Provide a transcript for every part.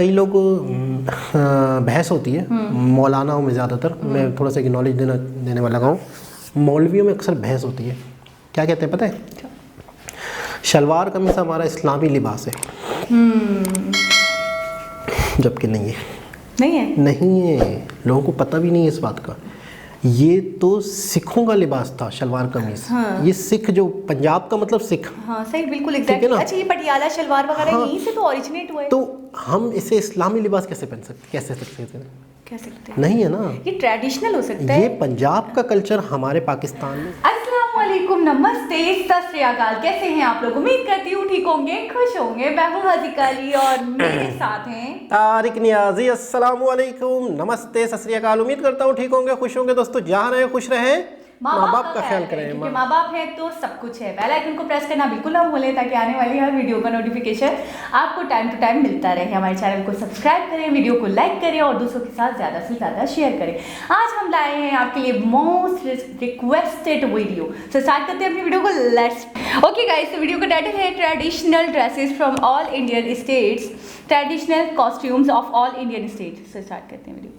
कई लोग बहस होती है मौलानाओं में ज़्यादातर, मैं थोड़ा सा नॉलेज देने वाला हूँ। मौलवियों में अक्सर बहस होती है, क्या कहते हैं पता है? शलवार कमीज हमारा इस्लामी लिबास है, जबकि नहीं है, लोगों को पता भी नहीं है इस बात का। ये तो सिखों का लिबास था शलवार कमीज। हाँ। ये सिख जो पंजाब का मतलब सिख। हाँ सही, बिल्कुल एग्जैक्टली। अच्छा, ये पटियाला शलवार वगैरह यहीं से तो ओरिजिनेट हुआ है। तो हम इसे इस्लामी लिबास कैसे पहन सकते, कैसे सकते हैं? कह सकते हैं नहीं है ना, ये ट्रेडिशनल हो सकता है। ये पंजाब का कल्चर हमारे पाकिस्तान में। अस्सलाम वालेकुम, नमस्ते, सत श्री अकाल। कैसे हैं आप लोग? उम्मीद करती हूँ ठीक होंगे, खुश होंगे। मैं हूँ हज़ीका अली और मेरे साथ हैं तारिक नियाजी। अस्सलाम वालेकुम, नमस्ते, सत श्री अकाल। उम्मीद करता हूँ ठीक होंगे, खुश होंगे। दोस्तों जहाँ रहे खुश रहें, माँ बाप का ख्याल करें, क्योंकि माँ बाप है तो सब कुछ है। बेल आइकन को प्रेस करना बिल्कुल ना भूलें ताकि आने वाली हर वीडियो का नोटिफिकेशन आपको टाइम टू टाइम मिलता रहे। हमारे चैनल को सब्सक्राइब करें, वीडियो को लाइक करें और दूसरों के साथ ज़्यादा से ज़्यादा शेयर करें। आज हम लाए हैं आपके लिए मोस्ट रिक्वेस्टेड वीडियो। तो स्टार्ट करते हैं अपनी वीडियो को। लेट्स ओके गाइस, तो वीडियो का टाइटल है traditional dresses from all Indian states, traditional costumes of all Indian states. से स्टार्ट करते हैं वीडियो।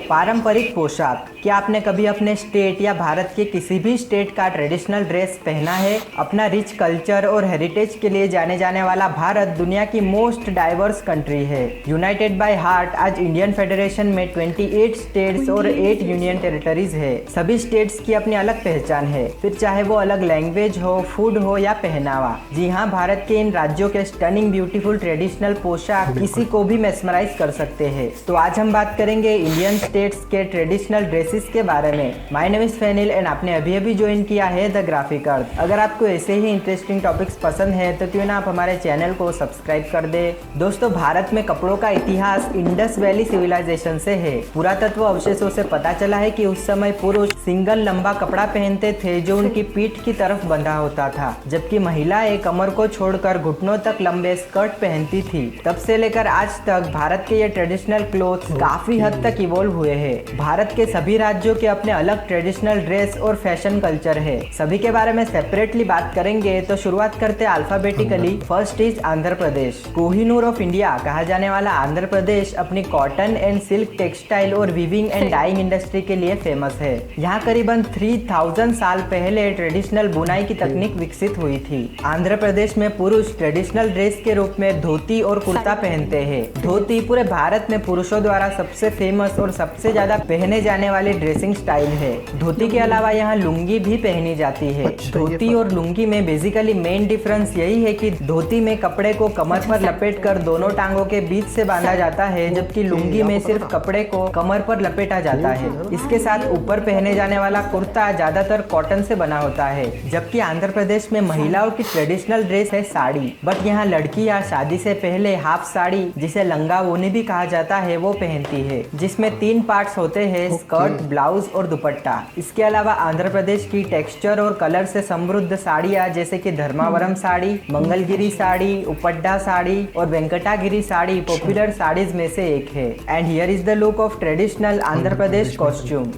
पारंपरिक पोशाक। क्या आपने कभी अपने स्टेट या भारत के किसी भी स्टेट का ट्रेडिशनल ड्रेस पहना है? अपना रिच कल्चर और हेरिटेज के लिए जाने जाने वाला भारत दुनिया की मोस्ट डाइवर्स कंट्री है। यूनाइटेड बाय हार्ट आज इंडियन फेडरेशन में 28 स्टेट्स और 8 यूनियन टेरिटरीज है। सभी स्टेट्स की अपनी अलग पहचान है, फिर चाहे वो अलग लैंग्वेज हो, फूड हो या पहनावा। जी हाँ, भारत के इन राज्यों के स्टनिंग ब्यूटीफुल ट्रेडिशनल पोशाक किसी को भी मेस्मराइज कर सकते हैं। तो आज हम बात करेंगे इंडियन स्टेट्स के ट्रेडिशनल ड्रेसेस के बारे में। माय नेम इज फैनिल एंड आपने अभी अभी ज्वाइन किया है द ग्राफिक अर्थ। अगर आपको ऐसे ही इंटरेस्टिंग टॉपिक्स पसंद है तो क्यों ना आप हमारे चैनल को सब्सक्राइब कर दे। दोस्तों, भारत में कपड़ों का इतिहास इंडस वैली सिविलाइजेशन से है। पुरातत्व अवशेषों से पता चला है कि उस समय पुरुष सिंगल लंबा कपड़ा पहनते थे जो उनकी पीठ की तरफ बंधा होता था, जबकि महिलाएं कमर को छोड़कर घुटनों तक लंबे स्कर्ट पहनती थी। तब से लेकर आज तक भारत के ये ट्रेडिशनल क्लोथ काफी हद तक इवॉल्व हुए हैं। भारत के सभी राज्यों के अपने अलग ट्रेडिशनल ड्रेस और फैशन कल्चर है। सभी के बारे में सेपरेटली बात करेंगे। तो शुरुआत करते हैं alphabetically. First is Andhra Pradesh. Kohinoor of India कहा जाने वाला आंध्र प्रदेश अपनी कॉटन एंड सिल्क टेक्सटाइल और वीविंग एंड डाइंग इंडस्ट्री के लिए फेमस है। यहाँ करीबन 3000 साल पहले ट्रेडिशनल बुनाई की तकनीक विकसित हुई थी। आंध्र प्रदेश में पुरुष ट्रेडिशनल ड्रेस के रूप में धोती और कुर्ता पहनते हैं। धोती पूरे भारत में पुरुषों द्वारा सबसे फेमस और सबसे ज्यादा पहने जाने वाली ड्रेसिंग स्टाइल है। धोती के अलावा यहाँ लुंगी भी पहनी जाती है। धोती और लुंगी में बेसिकली मेन डिफरेंस यही है कि धोती में कपड़े को कमर पर लपेटकर दोनों टांगों के बीच से बांधा जाता है, जबकि लुंगी में सिर्फ कपड़े को कमर पर लपेटा जाता है। इसके साथ ऊपर पहने जाने वाला कुर्ता ज्यादातर कॉटन से बना होता है। जबकि आंध्र प्रदेश में महिलाओं की ट्रेडिशनल ड्रेस है साड़ी, बट यहाँ लड़कियाँ शादी से पहले हाफ साड़ी, जिसे लंगा ओनी भी कहा जाता है, वो पहनती है, जिसमें 3 पार्ट्स होते हैं, स्कर्ट, ब्लाउज और दुपट्टा। इसके अलावा आंध्र प्रदेश की टेक्सचर और कलर से समृद्ध साड़ियाँ जैसे कि धर्मावरम साड़ी, मंगलगिरी साड़ी, उपड्डा साड़ी और वेंकटागिरी साड़ी पॉपुलर साड़ीज में से एक है। And here is the look of traditional Andhra Pradesh costume.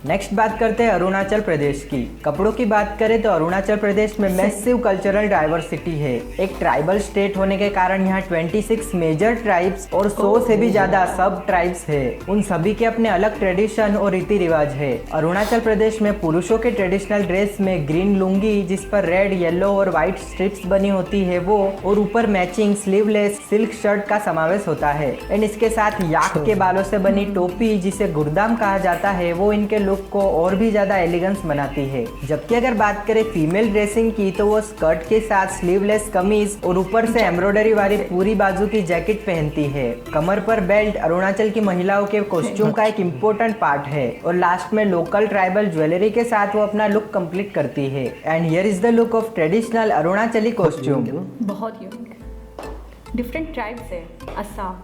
Next बात करते हैं अरुणाचल प्रदेश की। कपड़ों की बात करें तो अरुणाचल प्रदेश में मैसिव कल्चरल डाइवर्सिटी है। एक ट्राइबल स्टेट होने के कारण यहाँ 26 मेजर ट्राइब्स और 100 से भी ज्यादा सब ट्राइब्स है। उन सभी के अपने अलग ट्रेडिशन और रीति रिवाज है। अरुणाचल प्रदेश में पुरुषों के ट्रेडिशनल ड्रेस में ग्रीन लुंगी जिस पर रेड, येलो और व्हाइट स्ट्रिप्स बनी होती है वो, और ऊपर मैचिंग स्लीवलेस सिल्क शर्ट का समावेश होता है। एंड इसके साथ याक के बालों से बनी टोपी जिसे गुरदाम कहा जाता है, वो इनके को और भी ज्यादा एलिगेंस बनाती है। जबकि अगर बात करें फीमेल ड्रेसिंग की तो वो स्कर्ट के साथ स्लीवलेस कमीज और ऊपर से एम्ब्रॉयडरी वाली पूरी बाजू की जैकेट पहनती है। कमर पर बेल्ट अरुणाचल की महिलाओं के कॉस्ट्यूम का एक इम्पोर्टेंट पार्ट है। और लास्ट में लोकल ट्राइबल ज्वेलरी के साथ वो अपना लुक कंप्लीट करती है। And here is the look of traditional Arunachali costume. बहुत यूनिक, डिफरेंट ट्राइब्स है। असम,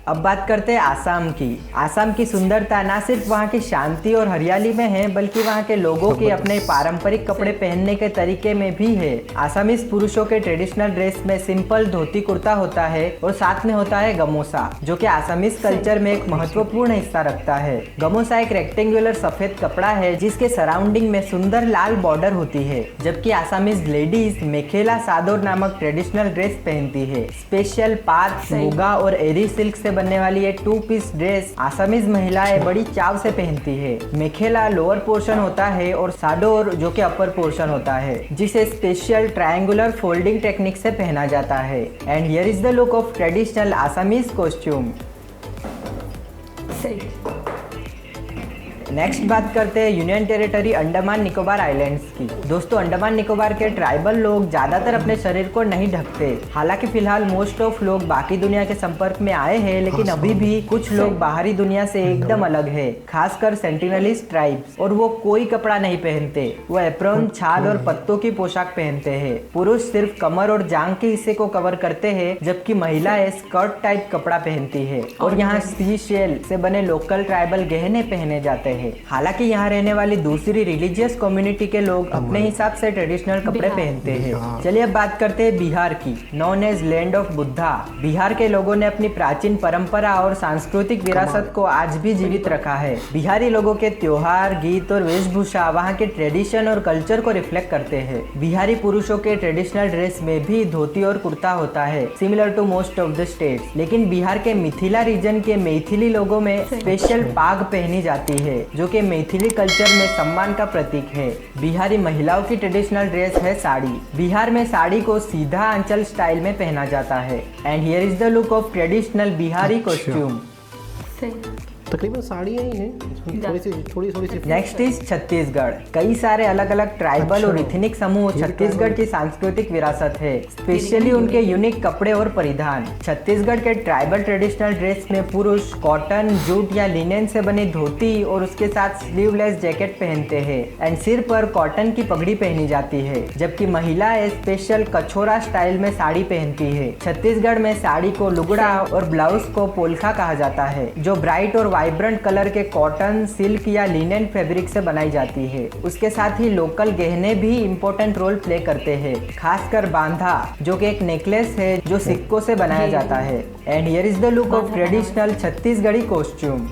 अब बात करते हैं आसाम की। आसाम की सुंदरता ना सिर्फ वहाँ की शांति और हरियाली में है, बल्कि वहाँ के लोगों के अपने पारंपरिक कपड़े पहनने के तरीके में भी है। आसामीज पुरुषों के ट्रेडिशनल ड्रेस में सिंपल धोती कुर्ता होता है और साथ में होता है गमोसा, जो कि आसामीज कल्चर में एक महत्वपूर्ण हिस्सा रखता है। गमोसा एक रेक्टेंगुलर सफेद कपड़ा है जिसके सराउंडिंग में सुंदर लाल बॉर्डर होती है, जबकि आसामीज लेडीज मेखेला सादोर नामक ट्रेडिशनल ड्रेस पहनती है। स्पेशल पात, मुगा और एरी सिल्क से बनने वाली ये 2 पीस ड्रेस आसामीज महिलाएं बड़ी चाव से पहनती है। मेखेला लोअर पोर्शन होता है और साडोर जो कि अपर पोर्शन होता है, जिसे स्पेशल ट्रायंगुलर फोल्डिंग टेक्निक से पहना जाता है। And here is the look of traditional Assamese costume. Next बात करते हैं union territory Andaman Nicobar islands की। दोस्तों, अंडमान निकोबार के ट्राइबल लोग ज्यादातर अपने शरीर को नहीं ढकते। हालांकि फिलहाल मोस्ट ऑफ लोग बाकी दुनिया के संपर्क में आए हैं, लेकिन अभी भी कुछ लोग बाहरी दुनिया से एकदम अलग है, खासकर सेंटिनलीज ट्राइब्स। और वो कोई कपड़ा नहीं पहनते, वो एप्रॉन, छाल और पत्तों की पोशाक पहनते हैं। पुरुष सिर्फ कमर और जांग के हिस्से को कवर करते हैं, जबकि महिलाएं स्कर्ट टाइप कपड़ा पहनती है। और यहाँ सी शेल से बने लोकल ट्राइबल गहने पहने जाते हैं। हालांकि यहाँ रहने वाली दूसरी रिलीजियस कम्युनिटी के लोग अपने हिसाब से ट्रेडिशनल कपड़े पहनते हैं। चलिए अब बात करते हैं बिहार की, known as land of Buddha. Bihar के लोगों ने अपनी प्राचीन परंपरा और सांस्कृतिक विरासत को आज भी जीवित रखा है। बिहारी लोगों के त्योहार, गीत और वेशभूषा वहाँ के ट्रेडिशन और कल्चर को रिफ्लेक्ट करते हैं। बिहारी पुरुषों के ट्रेडिशनल ड्रेस में भी धोती और कुर्ता होता है, similar to most of the states. लेकिन बिहार के मिथिला रीजन के मैथिली लोगों में स्पेशल पाग पहनी जाती है, जो कि मैथिली कल्चर में सम्मान का प्रतीक है। बिहारी महिलाओं की ट्रेडिशनल ड्रेस है साड़ी। बिहार में साड़ी को सीधा आंचल स्टाइल में पहना जाता है। And here is the look of traditional Bihari costume. तकरीबन साड़ियाँ ही हैं, थोड़ी सी। Next is Chhattisgarh. कई सारे अलग अलग ट्राइबल और इथनिक समूह छत्तीसगढ़ की सांस्कृतिक विरासत है, स्पेशली उनके यूनिक कपड़े और परिधान। छत्तीसगढ़ के ट्राइबल ट्रेडिशनल ड्रेस में पुरुष कॉटन, जूट या लिनेन से बनी धोती और उसके साथ स्लीवलेस जैकेट पहनते हैं। एंड सिर पर कॉटन की पगड़ी पहनी जाती है, जबकि महिलाएं स्पेशल कछोरा स्टाइल में साड़ी पहनती है। छत्तीसगढ़ में साड़ी को लुगड़ा और ब्लाउज को पोलखा कहा जाता है, जो ब्राइट और वाइब्रेंट कलर के कॉटन, सिल्क या लिनेन फैब्रिक से बनाई जाती है। उसके साथ ही लोकल गहने भी इम्पोर्टेंट रोल प्ले करते हैं, खासकर बांधा, जो कि एक नेकलेस है जो सिक्कों से बनाया जाता है। And here is the look of traditional Chhattisgarhi costume.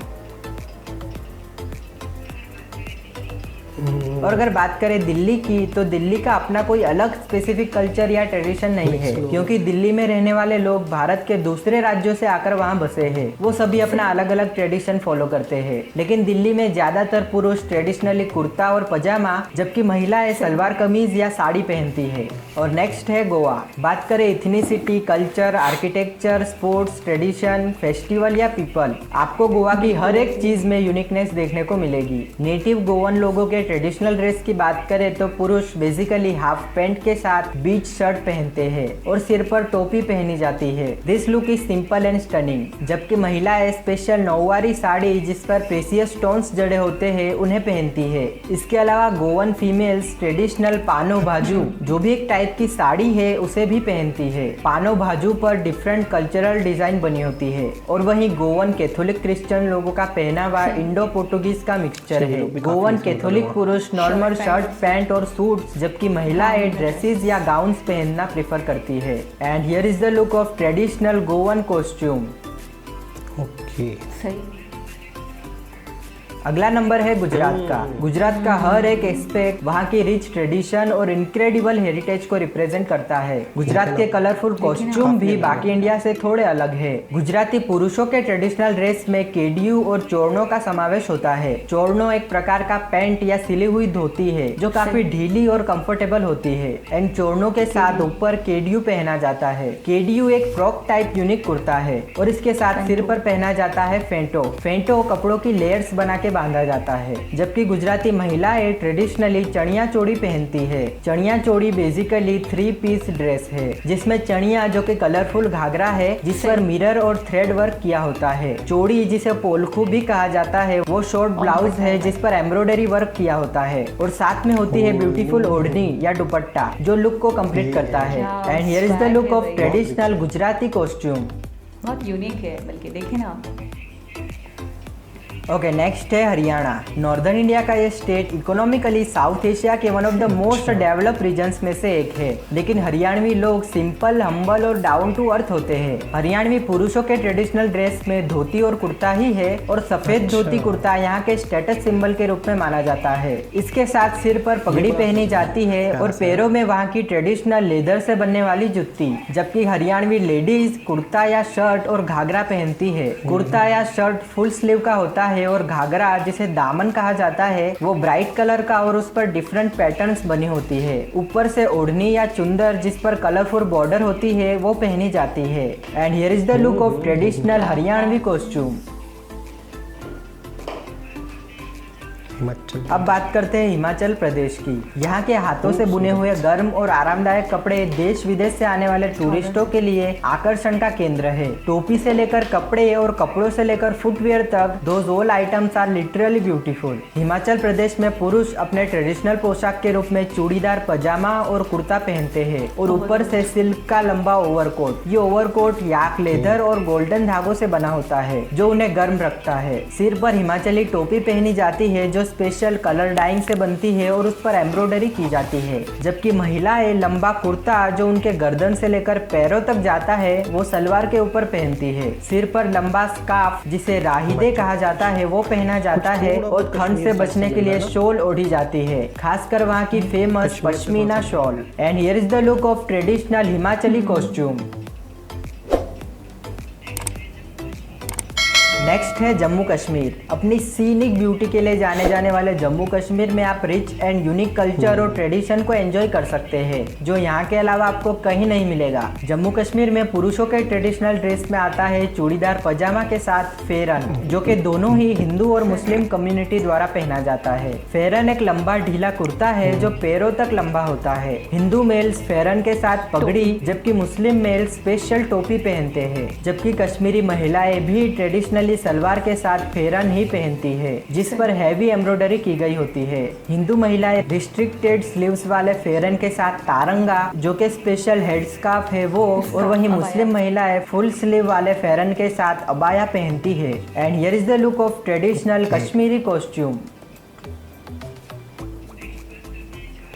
और अगर बात करें दिल्ली की, तो दिल्ली का अपना कोई अलग स्पेसिफिक कल्चर या ट्रेडिशन नहीं है, क्योंकि दिल्ली में रहने वाले लोग भारत के दूसरे राज्यों से आकर वहाँ बसे हैं। वो सभी अपना अलग अलग ट्रेडिशन फॉलो करते हैं। लेकिन दिल्ली में ज्यादातर पुरुष ट्रेडिशनली कुर्ता और पजामा, जबकि महिलाएं सलवार कमीज या साड़ी पहनती है। और नेक्स्ट है गोवा। बात करें ethnicity, culture, architecture, sports, tradition, festival या पीपल, आपको गोवा की हर एक चीज में यूनिकनेस देखने को मिलेगी। नेटिव गोवन लोगों के ट्रेडिशनल ड्रेस की बात करें तो पुरुष बेसिकली हाफ पैंट के साथ बीच शर्ट पहनते हैं और सिर पर टोपी पहनी जाती है। This look is simple and stunning. जबकि महिलाएं स्पेशल नौवारी साड़ी जिस पर प्रेसियस स्टोन्स जड़े होते हैं उन्हें पहनती है। इसके अलावा गोवन फीमेल्स ट्रेडिशनल पानो भाजू, जो भी एक टाइप की साड़ी है, उसे भी पहनती है। पानो भाजू पर डिफरेंट कल्चरल डिजाइन बनी होती है। और वहीं गोवन कैथोलिक क्रिश्चियन लोगों का पहनावा इंडो पोर्टुगीज का मिक्सचर है। गोवन कैथोलिक पुरुष नॉर्मल शर्ट, पैंट और सूट, जबकि महिलाएं ड्रेसेस या गाउन्स पहनना प्रेफर करती है। And here is the look of traditional Goan costume. Okay, सही। अगला नंबर है गुजरात का। गुजरात का हर एक एस्पेक्ट वहाँ की रिच ट्रेडिशन और इनक्रेडिबल हेरिटेज को रिप्रेजेंट करता है। गुजरात के कलरफुल कॉस्ट्यूम भी बाकी इंडिया से थोड़े अलग है। गुजराती पुरुषों के ट्रेडिशनल ड्रेस में केडियू और चोरनों का समावेश होता है। चोरनो एक प्रकार का पैंट या सिली हुई धोती है जो काफी ढीली और कंफर्टेबल होती है। एंड चोरनों के साथ ऊपर केडियू पहना जाता है। केडियू एक फ्रॉक टाइप यूनिक कुर्ता है और इसके साथ सिर पर पहना जाता है फेंटो। फेंटो कपड़ों की लेयर्स बना के बांधा जाता है। जबकि गुजराती महिलाएं ट्रेडिशनली चनिया चोड़ी पहनती है। चनिया चोड़ी बेसिकली 3 पीस ड्रेस है, जिसमें चनिया जो कि कलरफुल घाघरा है जिस पर मिरर और थ्रेड वर्क किया होता है। चोड़ी जिसे पोलखू भी कहा जाता है, वो शॉर्ट ब्लाउज है जिस पर एम्ब्रॉयडरी वर्क किया होता है और साथ में होती है ब्यूटीफुल ओढ़नी या दुपट्टा जो लुक को कंप्लीट करता है। And here is the look of traditional Gujarati costume. बहुत यूनिक है, बल्कि देखें ना आप। ओके, नेक्स्ट है हरियाणा। नॉर्दर्न इंडिया का ये स्टेट इकोनॉमिकली साउथ एशिया के one of the most developed regions में से एक है, लेकिन हरियाणवी लोग सिंपल, हम्बल और डाउन टू अर्थ होते हैं। हरियाणवी पुरुषों के ट्रेडिशनल ड्रेस में धोती और कुर्ता ही है, और सफेद धोती कुर्ता यहाँ के स्टेटस सिंबल के रूप में माना जाता है। इसके साथ सिर पर पगड़ी पहनी जाती है और पैरों में वहाँ की ट्रेडिशनल लेदर से बनने वाली जुत्ती, जबकि हरियाणवी लेडीज कुर्ता या शर्ट और घाघरा पहनती है। कुर्ता या शर्ट फुल स्लीव का होता है और घाघरा, जिसे दामन कहा जाता है, वो ब्राइट कलर का और उस पर डिफरेंट पैटर्न्स बनी होती है। ऊपर से ओढ़नी या चुंदर जिस पर कलरफुल बॉर्डर होती है वो पहनी जाती है। And here is the look of traditional Haryanvi costume. अब बात करते हैं हिमाचल प्रदेश की। यहाँ के हाथों से बुने हुए गर्म और आरामदायक कपड़े देश विदेश से आने वाले टूरिस्टों के लिए आकर्षण का केंद्र है। टोपी से लेकर कपड़े और कपड़ों से लेकर फुटवेयर तक, those all items are literally beautiful. Himachal Pradesh में पुरुष अपने ट्रेडिशनल पोशाक के रूप में चूड़ीदार पजामा और कुर्ता पहनते हैं और ऊपर से सिल्क का लंबा ओवरकोट। ये ओवरकोट याक लेदर और गोल्डन धागों से बना होता है जो उन्हें गर्म रखता है। सिर पर हिमाचली टोपी पहनी जाती है जो स्पेशल कलर डाइंग से बनती है और उस पर एम्ब्रॉयडरी की जाती है, जबकि महिलाएं लंबा कुर्ता जो उनके गर्दन से लेकर पैरों तक जाता है वो सलवार के ऊपर पहनती है। सिर पर लंबा स्कार्फ जिसे राहिदे कहा जाता है वो पहना जाता है और ठंड से बचने के लिए शॉल ओढ़ी जाती है, खासकर वहाँ की famous pashmina shawl. And here is the look of traditional Himachali costume. Next है जम्मू कश्मीर। अपनी सीनिक ब्यूटी के लिए जाने जाने वाले जम्मू कश्मीर में आप रिच एंड यूनिक कल्चर और ट्रेडिशन को एंजॉय कर सकते हैं जो यहाँ के अलावा आपको कहीं नहीं मिलेगा। जम्मू कश्मीर में पुरुषों के ट्रेडिशनल ड्रेस में आता है चूड़ीदार पजामा के साथ फेरन, जो कि दोनों ही हिंदू और मुस्लिम कम्युनिटी द्वारा पहना जाता है। फेरन एक लंबा ढीला कुर्ता है जो पैरों तक लंबा होता है। हिंदू मेल्स फेरन के साथ पगड़ी, जबकि मुस्लिम मेल्स स्पेशल टोपी पहनते हैं, जबकि कश्मीरी महिलाएं भी ट्रेडिशनली सलवार के साथ फेरन ही पहनती है जिस पर हैवी एम्ब्रॉयडरी की गई होती है। हिंदू महिलाएं रिस्ट्रिक्टेड स्लीव्स वाले फेरन के साथ तारंगा, जो कि स्पेशल हेड स्कार्फ है वो, और वहीं मुस्लिम महिलाएं फुल स्लीव वाले फेरन के साथ अबाया पहनती है। And here is the look of traditional Kashmiri costume.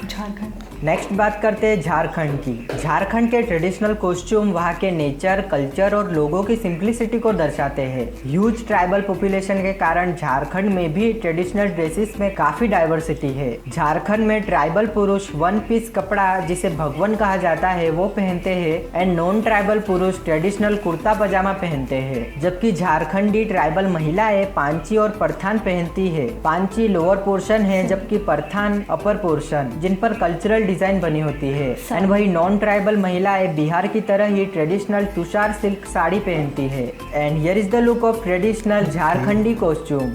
Jharkhand. Next बात करते हैं झारखंड की। झारखंड के ट्रेडिशनल कॉस्ट्यूम वहाँ के नेचर, कल्चर और लोगों की सिंप्लिसिटी को दर्शाते हैं। ह्यूज ट्राइबल पॉपुलेशन के कारण झारखंड में भी ट्रेडिशनल ड्रेसेस में काफी डाइवर्सिटी है। झारखंड में ट्राइबल पुरुष वन पीस कपड़ा जिसे भगवन कहा जाता है वो पहनते हैं एंड नॉन ट्राइबल पुरुष ट्रेडिशनल कुर्ता पजामा पहनते हैं, जबकि झारखंडी ट्राइबल महिलाएं पांची और परथान पहनती है। पांची लोअर पोर्शन है जबकि परथान अपर पोर्शन, जिन पर कल्चरल डिजाइन बनी होती है। एंड वही नॉन ट्राइबल महिलाएं बिहार की तरह ही ट्रेडिशनल तुषार सिल्क साड़ी पहनती है। And here is the look of traditional Jharkhandi costume.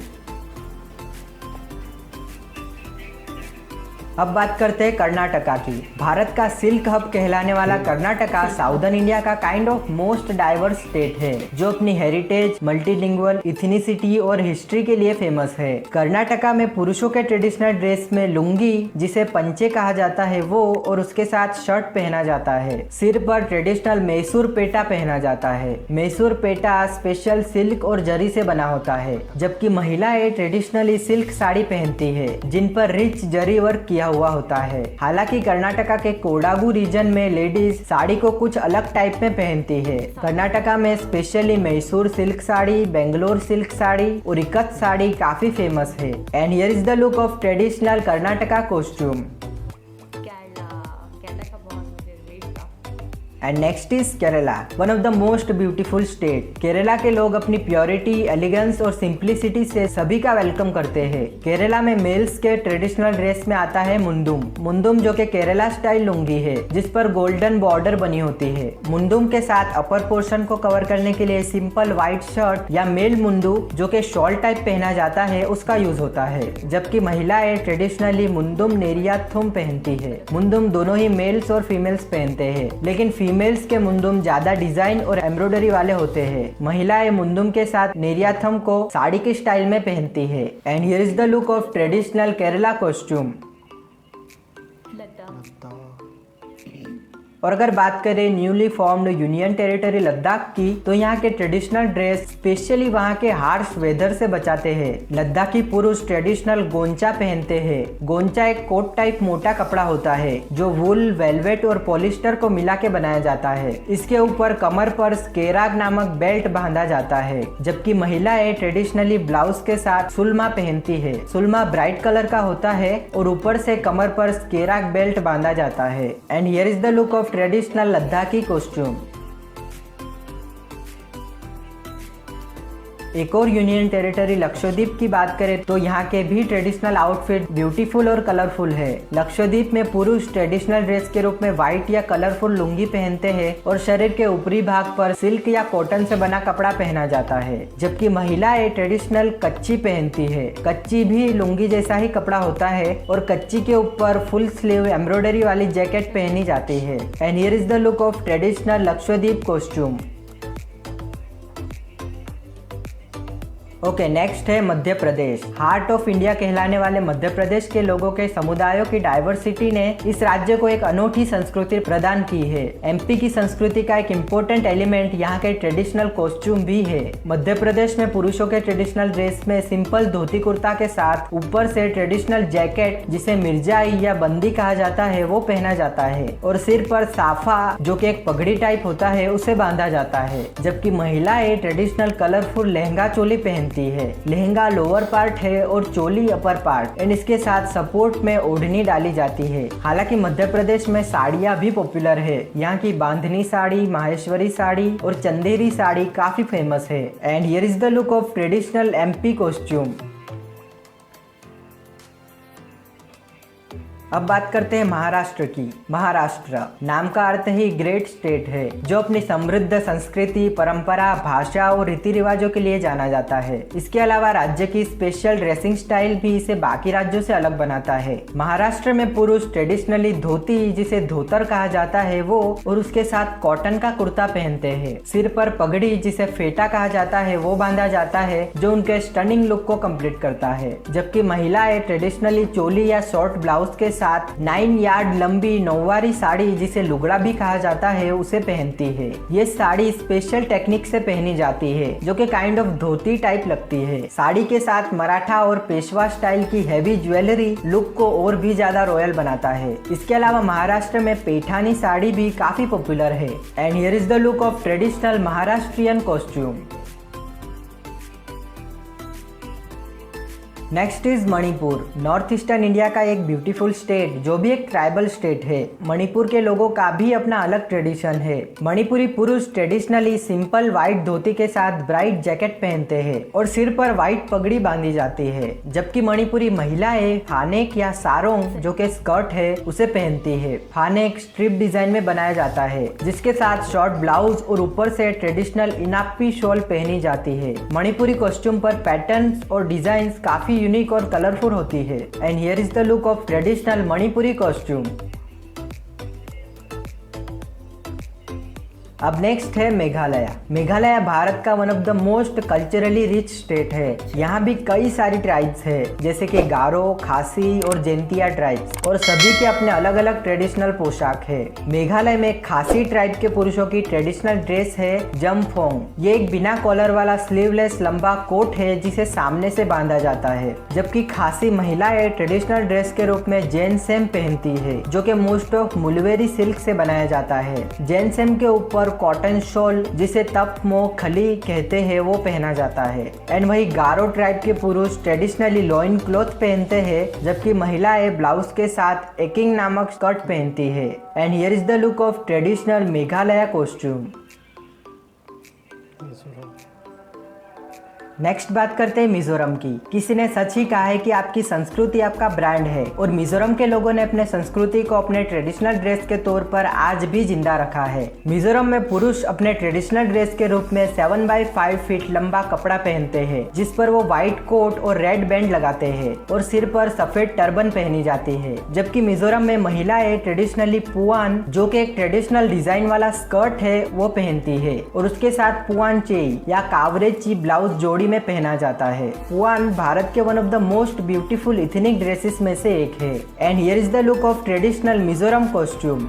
अब बात करते हैं कर्नाटका की। भारत का सिल्क हब कहलाने वाला कर्नाटका साउदर्न इंडिया का kind of most diverse state है जो अपनी हेरिटेज, मल्टीलिंगुअल, इथनिसिटी और हिस्ट्री के लिए फेमस है। कर्नाटका में पुरुषों के ट्रेडिशनल ड्रेस में लुंगी, जिसे पंचे कहा जाता है वो, और उसके साथ शर्ट पहना जाता है। सिर पर ट्रेडिशनल मैसूर पेटा पहना जाता है। मैसूर पेटा स्पेशल सिल्क और जरी से बना होता है, जबकि महिलाएं ट्रेडिशनली सिल्क साड़ी पहनती है जिन पर रिच जरी वर्क किया हुआ होता है। हालांकि कर्नाटका के कोडागु रीजन में लेडीज साड़ी को कुछ अलग टाइप में पहनती है। कर्नाटका में specially Mysore silk sari, Bangalore silk sari और इकत साड़ी काफी फेमस है। And here is the look of traditional Karnataka costume. And next is Kerala, one of the most beautiful state. Kerala के लोग अपनी प्योरिटी, एलिगेंस और सिंप्लिसिटी से सभी का वेलकम करते हैं। केरला में मेल्स के ट्रेडिशनल ड्रेस में आता है मुंदुम। मुंदुम जो कि केरला स्टाइल लुंगी है जिस पर गोल्डन बॉर्डर बनी होती है। मुंदुम के साथ अपर पोर्शन को कवर करने के लिए सिंपल व्हाइट शर्ट या मेल मुंदू जो कि शॉल टाइप पहना जाता है उसका यूज होता है, जबकि महिलाएं ट्रेडिशनली मुंदुम नेरियाथुम पहनती है। मुंदुम दोनों ही मेल्स और फीमेल्स पहनते हैं, लेकिन फीमेल्स के मुंदुम ज्यादा डिजाइन और एम्ब्रॉयडरी वाले होते हैं। महिलाएं मुंदुम के साथ नेरियाथम को साड़ी के स्टाइल में पहनती है। And here is the look of traditional Kerala costume. और अगर बात करें newly formed union territory Ladakh की, तो यहाँ के ट्रेडिशनल ड्रेस स्पेशली वहाँ के हार्श वेदर से बचाते हैं। लद्दाखी पुरुष ट्रेडिशनल गोंचा पहनते हैं। गोंचा एक कोट टाइप मोटा कपड़ा होता है जो वूल, वेलवेट और पॉलिस्टर को मिला के बनाया जाता है। इसके ऊपर कमर पर स्केराग नामक बेल्ट बांधा जाता है, जबकि महिलाएं ट्रेडिशनली ब्लाउज के साथ सुलमा पहनती है। सुलमा ब्राइट कलर का होता है और ऊपर से कमर पर स्केराग बेल्ट बांधा जाता है। And here is the look of traditional Ladakhi costume. एक और यूनियन टेरिटरी लक्षद्वीप की बात करें तो यहाँ के भी ट्रेडिशनल आउटफिट ब्यूटीफुल और कलरफुल है। लक्षद्वीप में पुरुष ट्रेडिशनल ड्रेस के रूप में व्हाइट या कलरफुल लुंगी पहनते हैं और शरीर के ऊपरी भाग पर सिल्क या कॉटन से बना कपड़ा पहना जाता है, जबकि महिलाएं ट्रेडिशनल कच्ची पहनती है। कच्ची भी लुंगी जैसा ही कपड़ा होता है और कच्ची के ऊपर फुल स्लीव एम्ब्रॉयडरी वाली जैकेट पहनी जाती है। And here is the look of traditional Lakshadweep costume. Okay, next है Madhya Pradesh. Heart of India कहलाने वाले मध्य प्रदेश के लोगों के समुदायों की डाइवर्सिटी ने इस राज्य को एक अनोखी संस्कृति प्रदान की है। एमपी की संस्कृति का एक इम्पोर्टेंट एलिमेंट यहाँ के ट्रेडिशनल कॉस्ट्यूम भी है। मध्य प्रदेश में पुरुषों के ट्रेडिशनल ड्रेस में सिंपल धोती कुर्ता के साथ ऊपर से ट्रेडिशनल जैकेट, जिसे मिर्जाई या बंदी कहा जाता है, वो पहना जाता है और सिर पर साफा, जो कि एक पगड़ी टाइप होता है, उसे बांधा जाता है। जबकि महिलाएं ट्रेडिशनल कलरफुल लहंगा चोली पहनती है। लहंगा लोअर पार्ट है और चोली अपर पार्ट, एंड इसके साथ सपोर्ट में ओढ़नी डाली जाती है। हालांकि मध्य प्रदेश में साड़ियाँ भी पॉपुलर है। यहाँ की बांधनी साड़ी, माहेश्वरी साड़ी और चंदेरी साड़ी काफी फेमस है। And here is the look of traditional MP costume. अब बात करते हैं महाराष्ट्र की। महाराष्ट्र नाम का अर्थ ही ग्रेट स्टेट है, जो अपनी समृद्ध संस्कृति, परंपरा, भाषा और रीति रिवाजों के लिए जाना जाता है। इसके अलावा राज्य की स्पेशल ड्रेसिंग स्टाइल भी इसे बाकी राज्यों से अलग बनाता है। महाराष्ट्र में पुरुष ट्रेडिशनली धोती, जिसे धोतर कहा जाता है, वो और उसके साथ कॉटन का कुर्ता पहनते हैं। सिर पर पगड़ी, जिसे फेटा कहा जाता है, वो बांधा जाता है, जो उनके स्टनिंग लुक को कंप्लीट करता है। जबकि महिलाएं ट्रेडिशनली चोली या शॉर्ट ब्लाउज के साथ 9 यार्ड लंबी नौवारी साड़ी, जिसे लुगड़ा भी कहा जाता है, उसे पहनती है। ये साड़ी स्पेशल टेक्निक से पहनी जाती है, जो कि काइंड ऑफ धोती टाइप लगती है। साड़ी के साथ मराठा और पेशवा स्टाइल की हैवी ज्वेलरी लुक को और भी ज्यादा रॉयल बनाता है। इसके अलावा महाराष्ट्र में पैठानी साड़ी भी काफी पॉपुलर है। And here is the look of traditional Maharashtrian costume. Next is Manipur. North eastern India का एक ब्यूटीफुल स्टेट, जो भी एक ट्राइबल स्टेट है। मणिपुर के लोगों का भी अपना अलग ट्रेडिशन है। मणिपुरी पुरुष ट्रेडिशनली सिंपल व्हाइट धोती के साथ ब्राइट जैकेट पहनते हैं और सिर पर व्हाइट पगड़ी बांधी जाती है। जबकि मणिपुरी महिलाएं फानेक या सारोंग, जो के स्कर्ट है, उसे पहनती है। फानेक स्ट्रिप डिजाइन में बनाया जाता है, जिसके साथ शॉर्ट ब्लाउज और ऊपर से ट्रेडिशनल इनाप्पी शॉल पहनी जाती है। मणिपुरी कॉस्ट्यूम पर पैटर्न्स और डिजाइन काफी यूनिक और कलरफुल होती है। And here is the look of traditional Manipuri costume. अब नेक्स्ट है मेघालय। मेघालय भारत का one of the most culturally rich state है। यहाँ भी कई सारी ट्राइब्स है, जैसे कि गारो, खासी और जैंतिया ट्राइब्स, और सभी के अपने अलग अलग ट्रेडिशनल पोशाक है। मेघालय में खासी ट्राइब के पुरुषों की ट्रेडिशनल ड्रेस है जमफोंग। ये एक बिना कॉलर वाला स्लीवलेस लंबा कोट है, जिसे सामने से बांधा जाता है। जबकि खासी महिलाएं ट्रेडिशनल ड्रेस के रूप में जैनसेम पहनती है, जो कि मोस्ट ऑफ मुलवेरी सिल्क से बनाया जाता है। जैनसेम के ऊपर कॉटन शॉल, जिसे तप मो खली कहते हैं, वो पहना जाता है। एंड वही गारो ट्राइब के पुरुष ट्रेडिशनली लॉइन क्लॉथ पहनते हैं, जबकि महिलाएं ब्लाउज के साथ एकिंग नामक स्कर्ट पहनती है। And here is the look of traditional Meghalaya costume. Next बात करते हैं मिजोरम की। किसी ने सच ही कहा है कि आपकी संस्कृति आपका ब्रांड है, और मिजोरम के लोगों ने अपने संस्कृति को अपने ट्रेडिशनल ड्रेस के तौर पर आज भी जिंदा रखा है। मिजोरम में पुरुष अपने ट्रेडिशनल ड्रेस के रूप में 7x5 फीट लंबा कपड़ा पहनते हैं, जिस पर वो व्हाइट कोट और रेड बैंड लगाते हैं और सिर पर सफेद टर्बन पहनी जाती है। जबकि मिजोरम में महिलाएं ट्रेडिशनली पुआन, जो कि एक ट्रेडिशनल डिजाइन वाला स्कर्ट है, वो पहनती है और उसके साथ पुआन चेई या कावरेची ब्लाउज जोड़ी में पहना जाता है। पुआन भारत के one of the most beautiful ethnic dresses में से एक है। And here is the look of traditional Mizoram costume.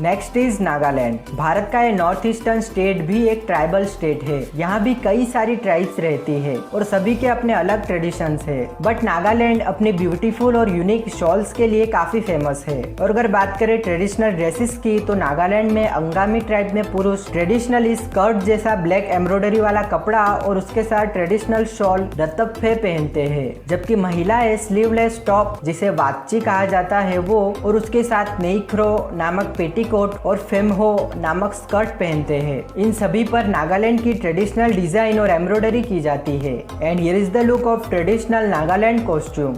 Next is Nagaland. Bharat का ये नॉर्थ ईस्टर्न स्टेट भी एक ट्राइबल स्टेट है। यहाँ भी कई सारी ट्राइब्स रहती है और सभी के अपने अलग ट्रेडिशंस है। बट नागालैंड अपनी ब्यूटीफुल और यूनिक शॉल्स के लिए काफी फेमस है। और अगर बात करें ट्रेडिशनल ड्रेसेस की, तो नागालैंड में अंगामी ट्राइब में पुरुष ट्रेडिशनली स्कर्ट जैसा ब्लैक एम्ब्रॉयडरी वाला कपड़ा और उसके साथ ट्रेडिशनल शॉल रत्तफे पहनते हैं, जबकि महिलाएं स्लीवलेस टॉप जिसे वाच्ची कहा जाता है वो और उसके साथ नेइक्रो नामक पेटीकोट और फेमहो नामक स्कर्ट पहनते हैं। इन सभी पर नागालैंड की ट्रेडिशनल डिजाइन और एम्ब्रॉयडरी की जाती है। And here is the look of traditional Nagaland costume.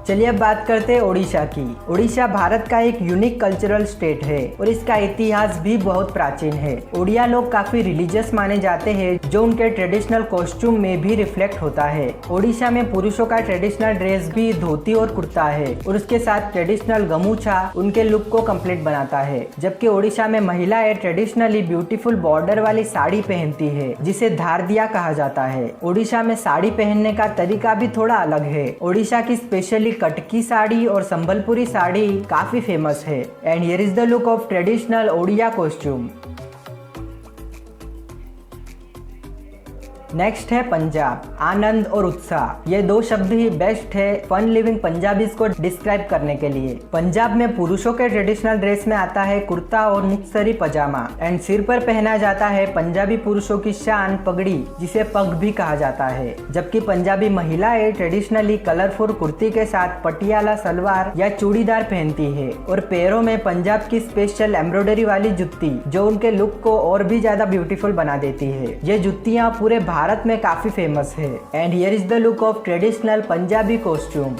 चलिए अब बात करते हैं ओडिशा की। ओडिशा भारत का एक यूनिक कल्चरल स्टेट है और इसका इतिहास भी बहुत प्राचीन है। ओडिया लोग काफी रिलीजियस माने जाते हैं, जो उनके ट्रेडिशनल कॉस्ट्यूम में भी रिफ्लेक्ट होता है। ओडिशा में पुरुषों का ट्रेडिशनल ड्रेस भी धोती और कुर्ता है और उसके साथ ट्रेडिशनल गमूछा उनके लुक को कंप्लीट बनाता है। जबकि ओडिशा में महिलाएं ट्रेडिशनली ब्यूटीफुल बॉर्डर वाली साड़ी पहनती है जिसे धारदिया कहा जाता है। ओडिशा में साड़ी पहनने का तरीका भी थोड़ा अलग है। ओडिशा की स्पेशली कटकी साड़ी और संबलपुरी साड़ी काफी फेमस है। And here is the look of traditional Odia costume. Next है पंजाब। आनंद और उत्साह, ये दो शब्द ही बेस्ट है फन लिविंग पंजाबीज को डिस्क्राइब करने के लिए। पंजाब में पुरुषों के ट्रेडिशनल ड्रेस में आता है कुर्ता और मुक्तसरी पजामा एंड सिर पर पहना जाता है पंजाबी पुरुषों की शान पगड़ी जिसे पग भी कहा जाता है। जबकि पंजाबी महिलाएं ट्रेडिशनली कलरफुल कुर्ती के साथ पटियाला सलवार या चूड़ीदार पहनती है और पैरों में पंजाब की स्पेशल एम्ब्रॉयडरी वाली जुत्ती जो उनके लुक को और भी ज्यादा ब्यूटीफुल बना देती है। ये जुत्तियां पूरे भारत में काफी फेमस है। And here is the look of traditional Punjabi costume.